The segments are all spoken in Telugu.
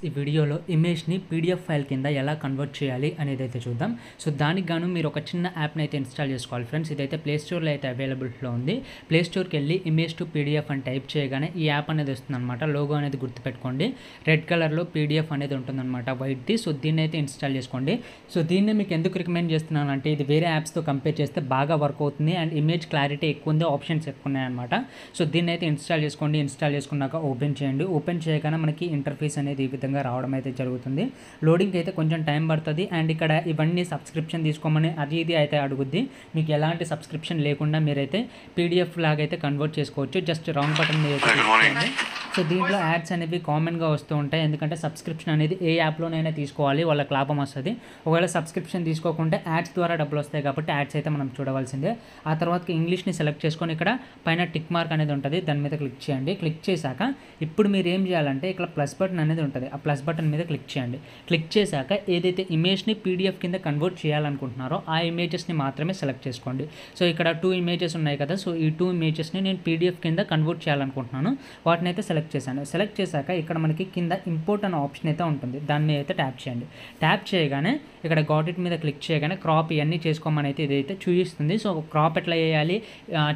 ఈ వీడియోలో ఇమేజ్‌ని పీడీఎఫ్ ఫైల్ కింద ఎలా కన్వర్ట్ చేయాలి అనేదైతే చూద్దాం. సో, దానికి గాను మీరు ఒక చిన్న యాప్‌ని అయితే ఇన్‌స్టాల్ చేసుకోవాలి ఫ్రెండ్స్. ఇదైతే ప్లే స్టోర్‌లో అయితే అవైలబిలిటీలో ఉంది. ప్లే స్టోర్‌కెళ్ళి ఇమేజ్ టు పీడీఎఫ్ అని టైప్ చేయగానే ఈ యాప్ అనేది వస్తుందన్నమాట. లోగో అనేది గుర్తుపెట్టుకోండి. రెడ్ కలర్‌లో పీడీఎఫ్ అనేది ఉంటుందన్నమాట వైట్‌ది. సో, దీన్నైతే ఇన్‌స్టాల్ చేసుకోండి. సో, దీన్ని మీకు ఎందుకు రికమెండ్ చేస్తున్నానంటే ఇది వేరే యాప్స్‌తో కంపేర్ చేస్తే బాగా వర్క్ అవుతుంది అండ్ ఇమేజ్ క్లారిటీ ఎక్కువ ఉంది. ఆప్షన్స్ ఎక్కువ ఉన్నాయన్నమాట. సో, దీన్నైతే ఇన్‌స్టాల్ చేసుకోండి. ఇన్‌స్టాల్ చేసుకున్నాక ఓపెన్ చేయండి. ఓపెన్ చేయగానే మనకి ఇంటర్ఫేస్ అనేది ఈ విధంగా రావడం అయితే జరుగుతుంది. లోడింగ్ అయితే కొంచెం టైం పడుతుంది అండ్ ఇక్కడ ఇవన్నీ సబ్స్క్రిప్షన్ తీసుకోమని అది ఇది అయితే అడుగుద్ది. మీకు ఎలాంటి సబ్స్క్రిప్షన్ లేకుండా మీరైతే పీడీఎఫ్ లాగా అయితే కన్వర్ట్ చేసుకోవచ్చు. జస్ట్ రాంగ్ బటన్ మీద అయితే క్లిక్ చేయండి. సో, దీంట్లో యాడ్స్ అనేవి కామన్గా వస్తూ ఉంటాయి. ఎందుకంటే సబ్స్క్రిప్షన్ అనేది ఏ యాప్లోనైనా తీసుకోవాలి, వాళ్ళకి లాభం వస్తుంది. ఒకవేళ సబ్స్క్రిప్షన్ తీసుకోకుంటే యాడ్స్ ద్వారా డబ్బులు వస్తాయి కాబట్టి యాడ్స్ అయితే మనం చూడవలసిందే. ఆ తర్వాత ఇంగ్లీష్ని సెలెక్ట్ చేసుకొని ఇక్కడ పైన టిక్ మార్క్ అనేది ఉంటుంది, దాని మీద క్లిక్ చేయండి. క్లిక్ చేశాక ఇప్పుడు మీరు ఏం చేయాలంటే ఇక్కడ ప్లస్ బటన్ అనేది ఉంటుంది, ఆ ప్లస్ బటన్ మీద క్లిక్ చేయండి. క్లిక్ చేశాక ఏదైతే ఇమేజ్ని పీడీఎఫ్ కింద కన్వర్ట్ చేయాలనుకుంటున్నారో ఆ ఇమేజెస్ని మాత్రమే సెలెక్ట్ చేసుకోండి. సో, ఇక్కడ 2 ఇమేజెస్ ఉన్నాయి కదా, సో ఈ 2 ఇమేజెస్ని నేను పీడీఎఫ్ కింద కన్వర్ట్ చేయాలనుకుంటున్నాను. వాటిని అయితే సెలెక్ట్ చేశాను. సెలెక్ట్ చేశాక ఇక్కడ మనకి కింద ఇంపోర్ట్ అనే ఆప్షన్ అయితే ఉంటుంది, దాని మీద అయితే ట్యాప్ చేయండి. ట్యాప్ చేయగానే ఇక్కడ గాట్ ఇట్ మీద క్లిక్ చేయగానే క్రాప్ ఇవన్నీ చేసుకోమని అయితే ఇదైతే చూపిస్తుంది. సో, క్రాప్ ఎట్లా చేయాలి,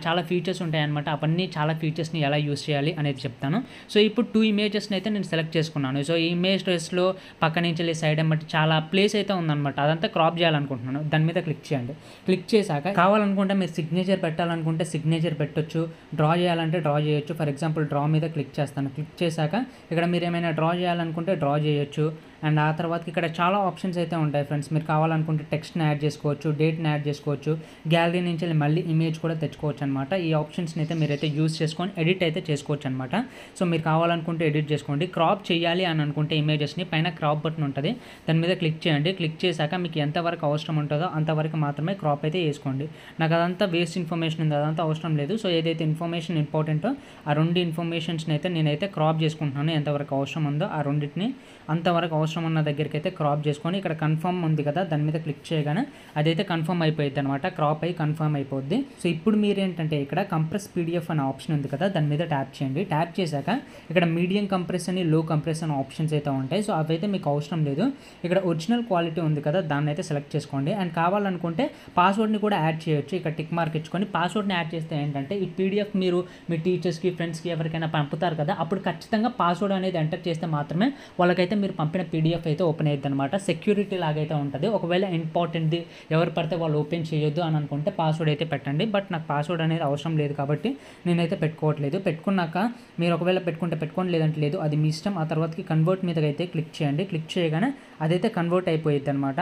చాలా ఫీచర్స్ ఉంటాయన్నమాట. అవన్నీ చాలా ఫీచర్స్ని ఎలా యూస్ చేయాలి అనేది చెప్తాను. సో, ఇప్పుడు 2 ఇమేజెస్ని అయితే నేను సెలెక్ట్ చేసుకున్నాను. సో, ఈ ఇమేజ్ డ్రెస్లో పక్క నుంచి సైడ్ బట్టి చాలా ప్లేస్ అయితే ఉందన్నమాట. అదంతా క్రాప్ చేయాలనుకుంటున్నాను. దాని మీద క్లిక్ చేయండి. క్లిక్ చేశాక కావాలనుకుంటే మీరు సిగ్నేచర్ పెట్టాలనుకుంటే సిగ్నేచర్ పెట్టొచ్చు, డ్రా చేయాలంటే డ్రా చేయొచ్చు. ఫర్ ఎగ్జాంపుల్ డ్రా మీద క్లిక్ చేస్తాను. క్లిక్ చేశాక ఇక్కడ మీరు ఏమైనా డ్రా చేయాలనుకుంటే డ్రా చేయొచ్చు. అండ్ ఆ తర్వాత ఇక్కడ చాలా ఆప్షన్స్ అయితే ఉంటాయి ఫ్రెండ్స్. మీరు కావాలనుకుంటే టెక్స్ట్ని యాడ్ చేసుకోవచ్చు, డేట్ని యాడ్ చేసుకోవచ్చు, గ్యాలరీ నుంచి మళ్ళీ ఇమేజ్ కూడా తెచ్చుకోవచ్చు అనమాట. ఈ ఆప్షన్స్ని అయితే మీరైతే యూస్ చేసుకొని ఎడిట్ అయితే చేసుకోవచ్చు అనమాట. సో, మీరు కావాలనుకుంటే ఎడిట్ చేసుకోండి. క్రాప్ చేయాలి అని అనుకుంటే ఇమేజెస్ని పైన క్రాప్ బటన్ ఉంటుంది, దాని మీద క్లిక్ చేయండి. క్లిక్ చేశాక మీకు ఎంతవరకు అవసరం ఉంటుందో అంతవరకు మాత్రమే క్రాప్ అయితే వేసుకోండి. నాకు అదంతా వేస్ట్ ఇన్ఫర్మేషన్ ఉంది, అదంతా అవసరం లేదు. సో, ఏదైతే ఇన్ఫర్మేషన్ ఇంపార్టెంటో ఆ 2 ఇన్ఫర్మేషన్స్ని అయితే నేనైతే క్రాప్ చేసుకుంటున్నాను. ఎంతవరకు అవసరం ఉందో ఆ రెండింటిని అంతవరకు అవసరం ఉన్న దగ్గరికి అయితే క్రాప్ చేసుకొని ఇక్కడ కన్ఫర్మ్ ఉంది కదా, దాని మీద క్లిక్ చేయగానే అదైతే కన్ఫర్మ్ అయిపోయింది అనమాట. క్రాప్ అయ్యి కన్ఫర్మ్ అయిపోద్ది. సో, ఇప్పుడు మీరు ఏంటంటే ఇక్కడ కంప్రెస్ పీడీఎఫ్ అనే ఆప్షన్ ఉంది కదా, దాని మీద ట్యాప్ చేయండి. ట్యాప్ చేశాక ఇక్కడ మీడియం కంప్రెస్ అని లో కంప్రెస్ అని ఆప్షన్స్ అయితే ఉంటాయి. సో, అవైతే మీకు అవసరం లేదు. ఇక్కడ ఒరిజినల్ క్వాలిటీ ఉంది కదా, దాన్ని అయితే సెలెక్ట్ చేసుకోండి. అండ్ కావాలనుకుంటే పాస్వర్డ్ని కూడా యాడ్ చేయొచ్చు. ఇక్కడ టిక్ మార్క్ ఇచ్చుకొని పాస్వర్డ్ని యాడ్ చేస్తే ఏంటంటే ఈ పీడీఎఫ్ మీరు మీ టీచర్స్కి, ఫ్రెండ్స్కి ఎవరికైనా పంపుతారు కదా, అప్పుడు ఖచ్చితంగా పాస్వర్డ్ అనేది ఎంటర్ చేస్తే మాత్రమే వాళ్ళకైతే మీరు పంపిన పీడీఎఫ్ అయితే ఓపెన్ అయ్యిద్ది అనమాట. సెక్యూరిటీ లాగైతే ఉంటుంది. ఒకవేళ ఇంపార్టెంట్ది ఎవరు పడితే వాళ్ళు ఓపెన్ చేయొద్దు అని అనుకుంటే పాస్వర్డ్ అయితే పెట్టండి. బట్ నాకు పాస్వర్డ్ అనేది అవసరం లేదు కాబట్టి నేనైతే పెట్టుకోవట్లేదు. పెట్టుకున్నాక మీరు ఒకవేళ పెట్టుకుంటే పెట్టుకోండి, లేదంటే లేదు, అది మీ ఇష్టం. ఆ తర్వాతకి కన్వర్ట్ మీద అయితే క్లిక్ చేయండి. క్లిక్ చేయగానే అదైతే కన్వర్ట్ అయిపోయిద్ది అనమాట.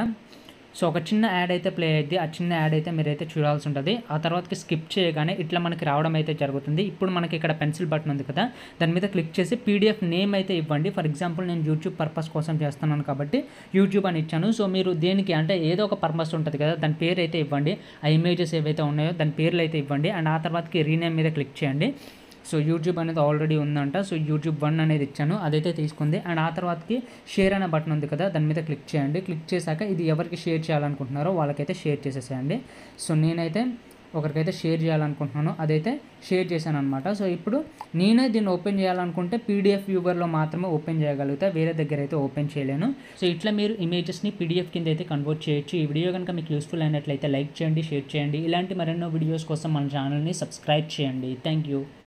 సో, ఒక చిన్న యాడ్ అయితే ప్లే అయ్యిద్ది. ఆ చిన్న యాడ్ అయితే మీరైతే చూడాల్సి ఉంటుంది. ఆ తర్వాతకి స్కిప్ చేయగానే ఇట్లా మనకి రావడం అయితే జరుగుతుంది. ఇప్పుడు మనకి ఇక్కడ పెన్సిల్ బటన్ ఉంది కదా, దాని మీద క్లిక్ చేసి పీడీఎఫ్ నేమ్ అయితే ఇవ్వండి. ఫర్ ఎగ్జాంపుల్ నేను యూట్యూబ్ పర్పస్ కోసం చేస్తున్నాను కాబట్టి యూట్యూబ్ అని ఇచ్చాను. సో, మీరు దేనికి అంటే ఏదో ఒక పర్పస్ ఉంటుంది కదా, దాని పేరు అయితే ఇవ్వండి. ఆ ఇమేజెస్ ఏవైతే ఉన్నాయో దాని పేర్లు అయితే ఇవ్వండి. అండ్ ఆ తర్వాతకి రీనేమ్ మీద క్లిక్ చేయండి. సో, యూట్యూబ్ అనేది ఆల్రెడీ ఉందంట. సో, యూట్యూబ్ 1 అనేది ఇచ్చాను, అదైతే తీసుకుంది. అండ్ ఆ తర్వాతకి షేర్ అనే బటన్ ఉంది కదా, దాని మీద క్లిక్ చేయండి. క్లిక్ చేశాక ఇది ఎవరికి షేర్ చేయాలనుకుంటున్నారో వాళ్ళకైతే షేర్ చేసేసేయండి. సో, నేనైతే ఒకరికైతే షేర్ చేయాలనుకుంటున్నాను, అదైతే షేర్ చేశాను అనమాట. సో, ఇప్పుడు నేనే దీన్ని ఓపెన్ చేయాలనుకుంటే పీడీఎఫ్ వ్యూవర్లో మాత్రమే ఓపెన్ చేయగలుగుతా, వేరే దగ్గర అయితే ఓపెన్ చేయలేను. సో, ఇట్లా మీరు ఇమేజెస్ని పీడీఎఫ్ కింద అయితే కన్వర్ట్ చేయొచ్చు. ఈ వీడియో కనుక మీకు యూస్ఫుల్ అయినట్లయితే లైక్ చేయండి, షేర్ చేయండి. ఇలాంటి మరెన్నో వీడియోస్ కోసం మన ఛానల్ని సబ్స్క్రైబ్ చేయండి. Thank you.